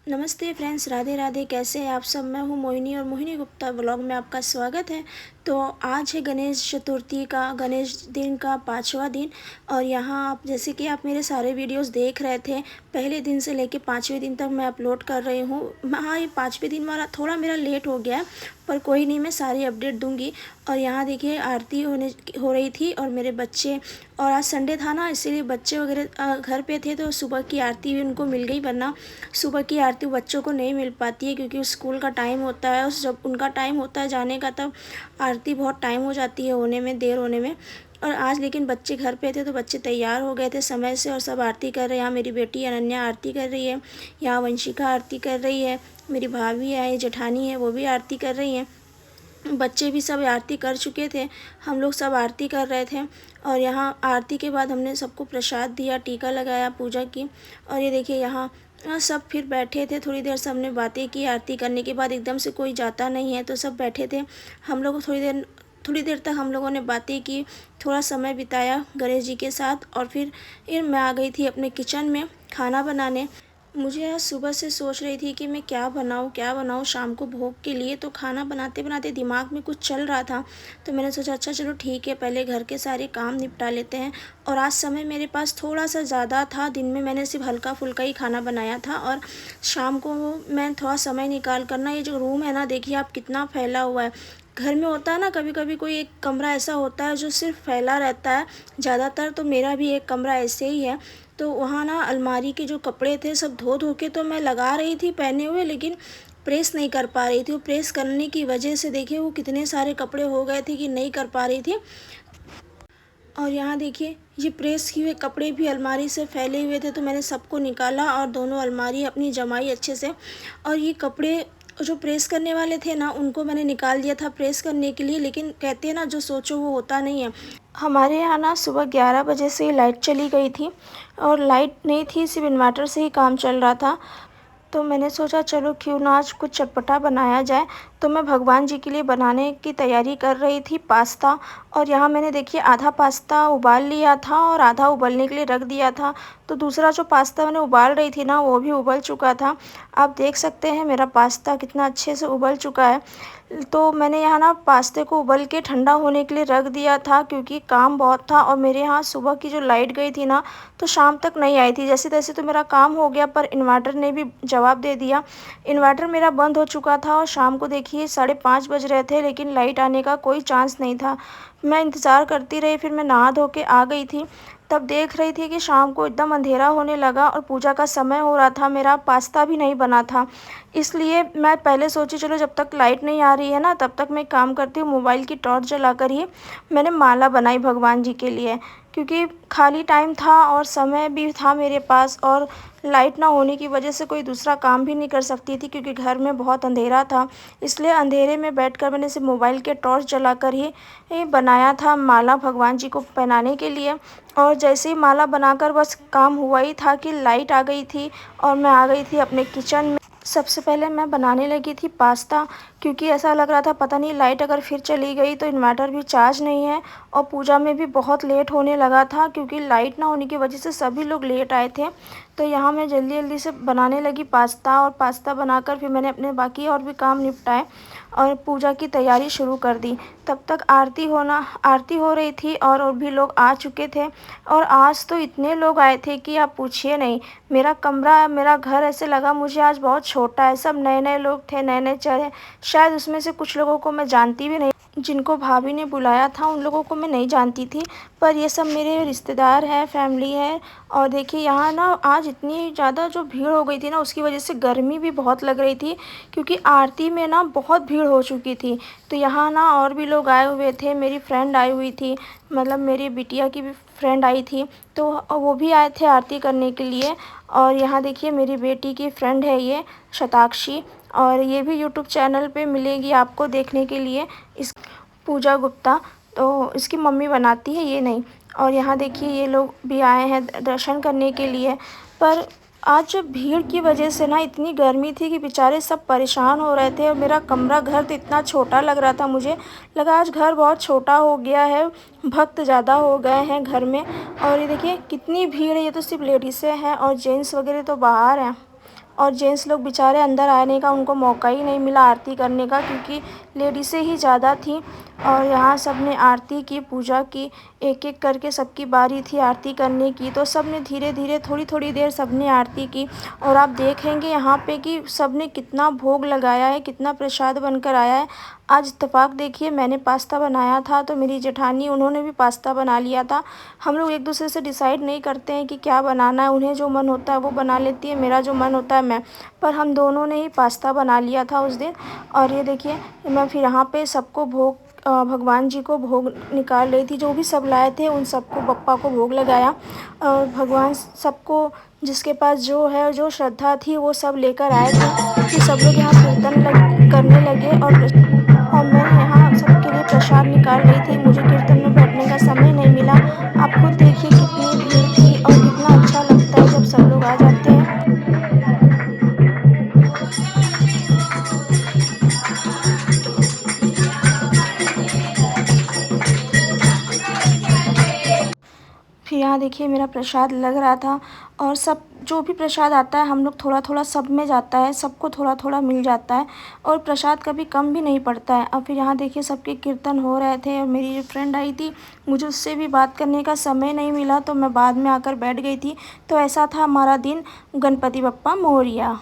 नमस्ते फ्रेंड्स, राधे राधे। कैसे हैं आप सब? मैं हूं मोहिनी और मोहिनी गुप्ता व्लॉग में आपका स्वागत है। तो आज है गणेश चतुर्थी का, गणेश दिन का 5वां दिन। और यहाँ आप जैसे कि आप मेरे सारे वीडियोस देख रहे थे, पहले दिन से लेके 5वें दिन तक मैं अपलोड कर रही हूँ। हाँ, ये 5वें दिन वाला थोड़ा मेरा लेट हो गया, पर कोई नहीं, मैं सारी अपडेट दूंगी। और यहाँ देखिए आरती हो रही थी और मेरे बच्चे, और आज संडे था ना, इसीलिए बच्चे वगैरह घर पे थे, तो सुबह की आरती भी उनको मिल गई। वरना सुबह की आरती बच्चों को नहीं मिल पाती है, क्योंकि स्कूल का टाइम होता है, और जब उनका टाइम होता है जाने का तब आरती बहुत टाइम हो जाती है होने में, देर होने में। और आज लेकिन बच्चे घर पे थे तो बच्चे तैयार हो गए थे समय से और सब आरती कर रहे हैं। यहाँ मेरी बेटी अनन्या आरती कर रही है, यहाँ वंशिका आरती कर रही है, मेरी भाभी है, जेठानी है, वो भी आरती कर रही हैं। बच्चे भी सब आरती कर चुके थे, हम लोग सब आरती कर रहे थे। और यहाँ आरती के बाद हमने सबको प्रसाद दिया, टीका लगाया, पूजा की। और ये देखिए यहाँ सब फिर बैठे थे, थोड़ी देर सबने बातें की। आरती करने के बाद एकदम से कोई जाता नहीं है, तो सब बैठे थे। हम लोग थोड़ी देर तक हम लोगों ने बातें की, थोड़ा समय बिताया गणेश जी के साथ। और फिर मैं आ गई थी अपने किचन में खाना बनाने। मुझे आज सुबह से सोच रही थी कि मैं क्या बनाऊँ शाम को भोग के लिए। तो खाना बनाते बनाते दिमाग में कुछ चल रहा था, तो मैंने सोचा अच्छा चलो ठीक है, पहले घर के सारे काम निपटा लेते हैं। और आज समय मेरे पास थोड़ा सा ज़्यादा था, दिन में मैंने सिर्फ हल्का फुल्का ही खाना बनाया था, और शाम को मैं थोड़ा समय निकाल कर ना, ये जो रूम है ना, देखिए आप कितना फैला हुआ है। घर में होता है ना, कभी कभी कोई एक कमरा ऐसा होता है जो सिर्फ फैला रहता है ज़्यादातर, तो मेरा भी एक कमरा ऐसे ही है। तो वहाँ ना अलमारी के जो कपड़े थे सब धो धो के तो मैं लगा रही थी पहने हुए, लेकिन प्रेस नहीं कर पा रही थी। वो प्रेस करने की वजह से देखिए वो कितने सारे कपड़े हो गए थे कि नहीं कर पा रही थी। और यहाँ देखिए ये प्रेस किए हुए कपड़े भी अलमारी से फैले हुए थे, तो मैंने सबको निकाला और दोनों अलमारी अपनी जमाई अच्छे से। और ये कपड़े जो प्रेस करने वाले थे ना, उनको मैंने निकाल दिया था प्रेस करने के लिए, लेकिन कहते हैं ना जो सोचो वो होता नहीं है। हमारे यहाँ ना सुबह 11 बजे से ही लाइट चली गई थी, और लाइट नहीं थी, सिर्फ इन्वर्टर से ही काम चल रहा था। तो मैंने सोचा चलो क्यों ना आज कुछ चटपटा बनाया जाए। तो मैं भगवान जी के लिए बनाने की तैयारी कर रही थी पास्ता। और यहाँ मैंने देखिए आधा पास्ता उबाल लिया था और आधा उबलने के लिए रख दिया था। तो दूसरा जो पास्ता मैंने उबाल रही थी ना, वो भी उबल चुका था। आप देख सकते हैं मेरा पास्ता कितना अच्छे से उबल चुका है। तो मैंने यहाँ ना पास्ते को उबल के ठंडा होने के लिए रख दिया था, क्योंकि काम बहुत था। और मेरे यहाँ सुबह की जो लाइट गई थी ना, तो शाम तक नहीं आई थी। जैसे तैसे तो मेरा काम हो गया, पर इन्वर्टर ने भी जवाब दे दिया। इन्वर्टर मेरा बंद हो चुका था और शाम को देखिए 5:30 बज रहे थे, लेकिन लाइट आने का कोई चांस नहीं था। मैं इंतज़ार करती रही, फिर मैं नहा धो के आ गई थी। तब देख रही थी कि शाम को एकदम अंधेरा होने लगा और पूजा का समय हो रहा था, मेरा पास्ता भी नहीं बना था। इसलिए मैं पहले सोची चलो जब तक लाइट नहीं आ रही है ना, तब तक मैं काम करती हूँ। मोबाइल की टॉर्च जलाकर ही मैंने माला बनाई भगवान जी के लिए, क्योंकि खाली टाइम था और समय भी था मेरे पास, और लाइट ना होने की वजह से कोई दूसरा काम भी नहीं कर सकती थी, क्योंकि घर में बहुत अंधेरा था। इसलिए अंधेरे में बैठकर मैंने सिर्फ मोबाइल के टॉर्च जलाकर ही बनाया था माला भगवान जी को पहनाने के लिए। और जैसे ही माला बनाकर बस काम हुआ ही था कि लाइट आ गई थी, और मैं आ गई थी अपने किचन में। सबसे पहले मैं बनाने लगी थी पास्ता, क्योंकि ऐसा लग रहा था पता नहीं लाइट अगर फिर चली गई तो इन्वर्टर भी चार्ज नहीं है, और पूजा में भी बहुत लेट होने लगा था, क्योंकि लाइट ना होने की वजह से सभी लोग लेट आए थे। तो यहाँ मैं जल्दी जल्दी से बनाने लगी पास्ता, और पास्ता बनाकर फिर मैंने अपने बाकी और भी काम निपटाए और पूजा की तैयारी शुरू कर दी। तब तक आरती हो रही थी और भी लोग आ चुके थे। और आज तो इतने लोग आए थे कि आप पूछिए नहीं। मेरा घर ऐसे लगा मुझे आज बहुत छोटा है। सब नए नए लोग थे, नए नए चेहरे। शायद उसमें से कुछ लोगों को मैं जानती भी नहीं, जिनको भाभी ने बुलाया था उन लोगों को मैं नहीं जानती थी, पर ये सब मेरे रिश्तेदार हैं, फैमिली है। और देखिए यहाँ ना आज इतनी ज़्यादा जो भीड़ हो गई थी ना, उसकी वजह से गर्मी भी बहुत लग रही थी, क्योंकि आरती में ना बहुत भीड़ हो चुकी थी। तो यहाँ ना और भी लोग आए हुए थे, मेरी फ्रेंड आई हुई थी, मतलब मेरी बिटिया की भी फ्रेंड आई थी, तो वो भी आए थे आरती करने के लिए। और यहाँ देखिए मेरी बेटी की फ्रेंड है ये शताक्षी, और ये भी यूट्यूब चैनल पे मिलेगी आपको देखने के लिए, इस पूजा गुप्ता। तो इसकी मम्मी बनाती है, ये नहीं। और यहाँ देखिए ये लोग भी आए हैं दर्शन करने के लिए। पर आज भीड़ की वजह से ना इतनी गर्मी थी कि बेचारे सब परेशान हो रहे थे, और मेरा कमरा घर तो इतना छोटा लग रहा था, मुझे लगा आज घर बहुत छोटा हो गया है, भक्त ज़्यादा हो गए हैं घर में। और ये देखिए कितनी भीड़ है, ये तो सिर्फ लेडीज़ें हैं और जेंट्स वगैरह तो बाहर हैं। और जेंट्स लोग बेचारे अंदर आने का उनको मौका ही नहीं मिला आरती करने का, क्योंकि लेडीसें ही ज़्यादा थीं। और यहाँ सब ने आरती की, पूजा की, एक-एक करके सबकी बारी थी आरती करने की। तो सब ने धीरे-धीरे, थोड़ी-थोड़ी देर सब ने आरती की। और आप देखेंगे यहाँ पे कि सब ने कितना भोग लगाया है, कितना प्रसाद बनकर आया है। आज इत्तेफ़ाक देखिए, मैंने पास्ता बनाया था तो मेरी जेठानी उन्होंने भी पास्ता बना लिया था। हम लोग एक-दूसरे से डिसाइड नहीं करते हैं कि क्या बनाना है, उन्हें जो मन होता है वो बना लेती है, मेरा जो मन होता है मैं। पर हम दोनों ने ही पास्ता बना लिया था उस दिन। और ये देखिए, मैं फिर यहाँ पे सबको भोग भगवान जी को भोग निकाल रही थी, जो भी सब लाए थे उन सबको बप्पा को भोग लगाया। और भगवान सबको, जिसके पास जो है, जो श्रद्धा थी वो सब लेकर आए थे। फिर सब लोग यहाँ कीर्तन करने लगे। और मैं यहाँ सबके लिए प्रसाद निकाल रही थी। मुझे कीर्तन में बैठने का समय नहीं मिला। आप खुद देखिए कितनी भीड़ थी और कितना अच्छा लगता है जब सब लोग आ जाते हैं। फिर यहाँ देखिए मेरा प्रसाद लग रहा था। और सब जो भी प्रसाद आता है हम लोग थोड़ा-थोड़ा सब में जाता है, सबको थोड़ा-थोड़ा मिल जाता है और प्रसाद कभी कम भी नहीं पड़ता है। अब फिर यहाँ देखिए सबके कीर्तन हो रहे थे और मेरी जो फ्रेंड आई थी, मुझे उससे भी बात करने का समय नहीं मिला तो मैं बाद में आकर बैठ गई थी। तो ऐसा था हमारा दिन। गणपति बप्पा मोरया।